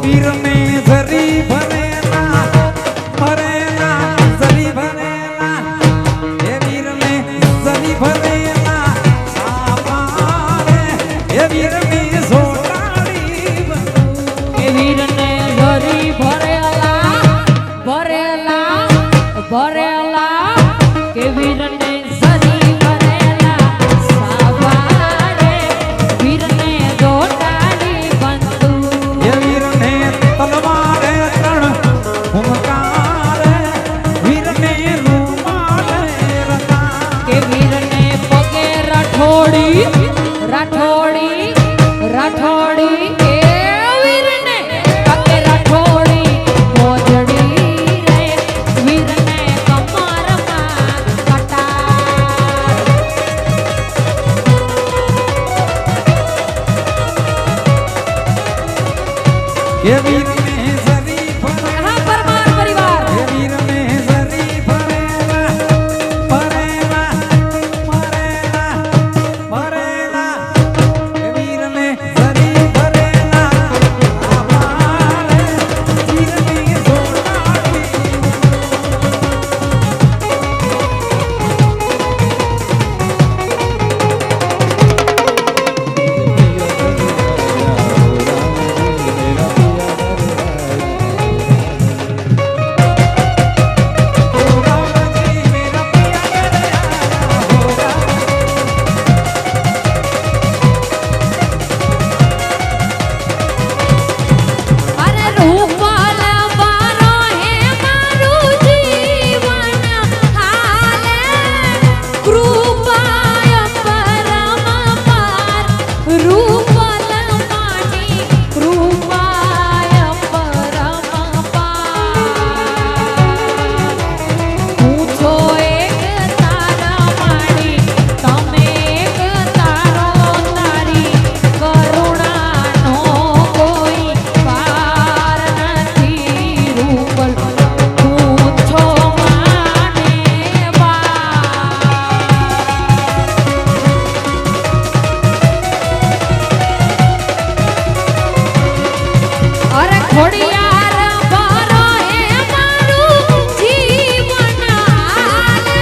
वीर में जरी भरेला भरेला जरी भरेला ये वीर में जरी भरेला सामारे ये वीर में जोड़ाड़ी ये वीर ने जरी भरेला भरेला भरेला के वीर ने जरी भरेला सावारे वीर ने जोड़ाड़ी बंदूक ये वीर ने तलवार रण हुंकार वीर ने रूमाल रता के वीर ने पगे राठौड़ी राठौड़ी राठौड़ी के वीर ने पगे राठौड़ी मोजड़ी रे वीर ने कमर में कटार ये वीर में जरी भरेला यहाँ परमार परिवार ये वीर में जरी भरेला भरेला भरेला भरेला ये वीर में जरी भरेला हमारे वीर में जोड़ाड़ी अरे रूपाल बारो है मारू जीवन हाले कृपाय परम पार रूपाल मानी कृपाय परम पार पूछो एक तारा मानी तमे एक तारो तारी करुणानो કોઈ પાર નથી રૂપલ પૂછો માને અરે ખોડિયાર બારો હે મારું જીવન હાલે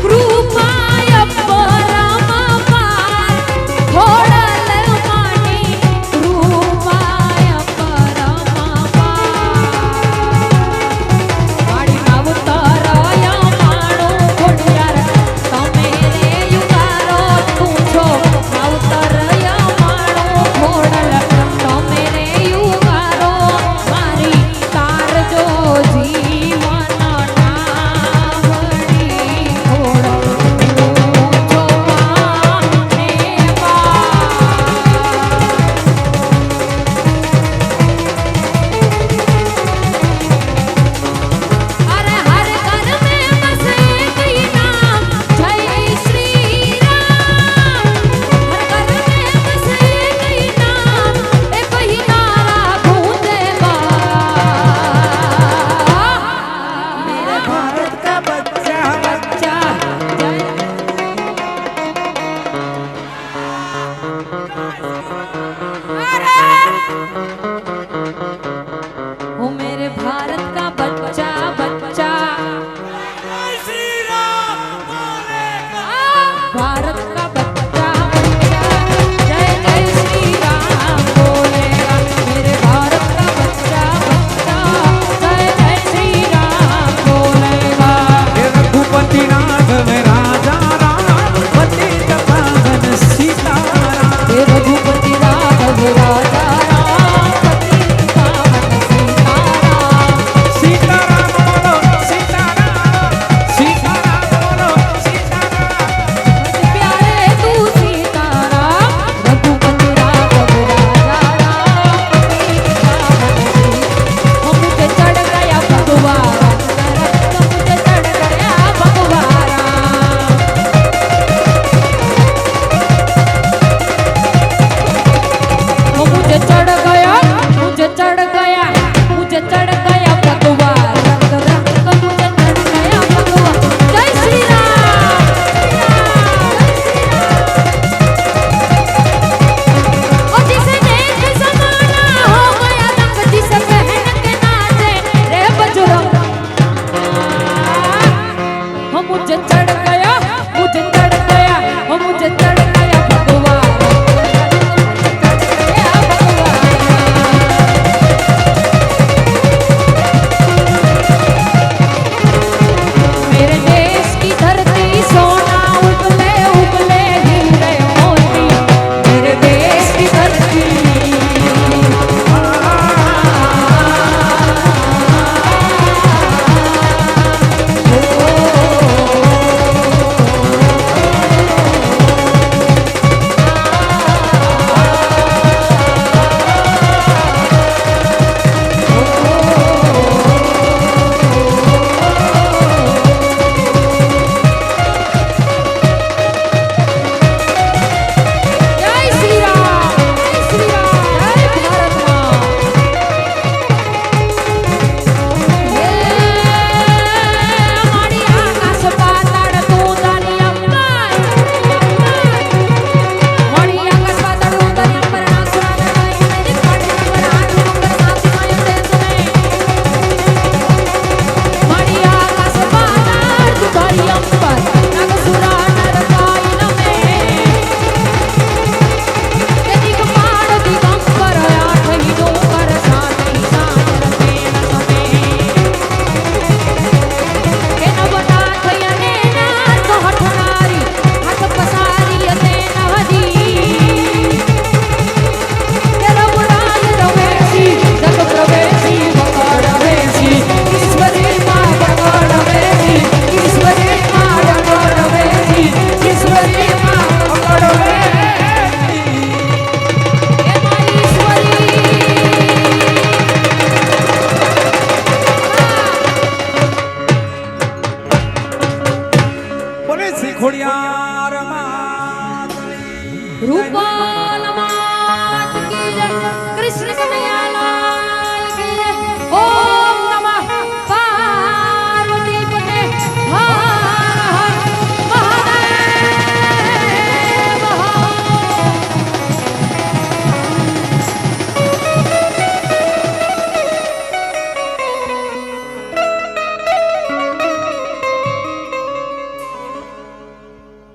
કૃપાય પરમ પાર ખોડલ માની કૃપાય પરમ પાર માડી અવતારય માણો ખોડિયાર તમે રે યુગારો તું છો અવતારય માણો ખોડલ તમે રે યુગારો રૂપાલ માત કી જય. કૃષ્ણ કનૈયા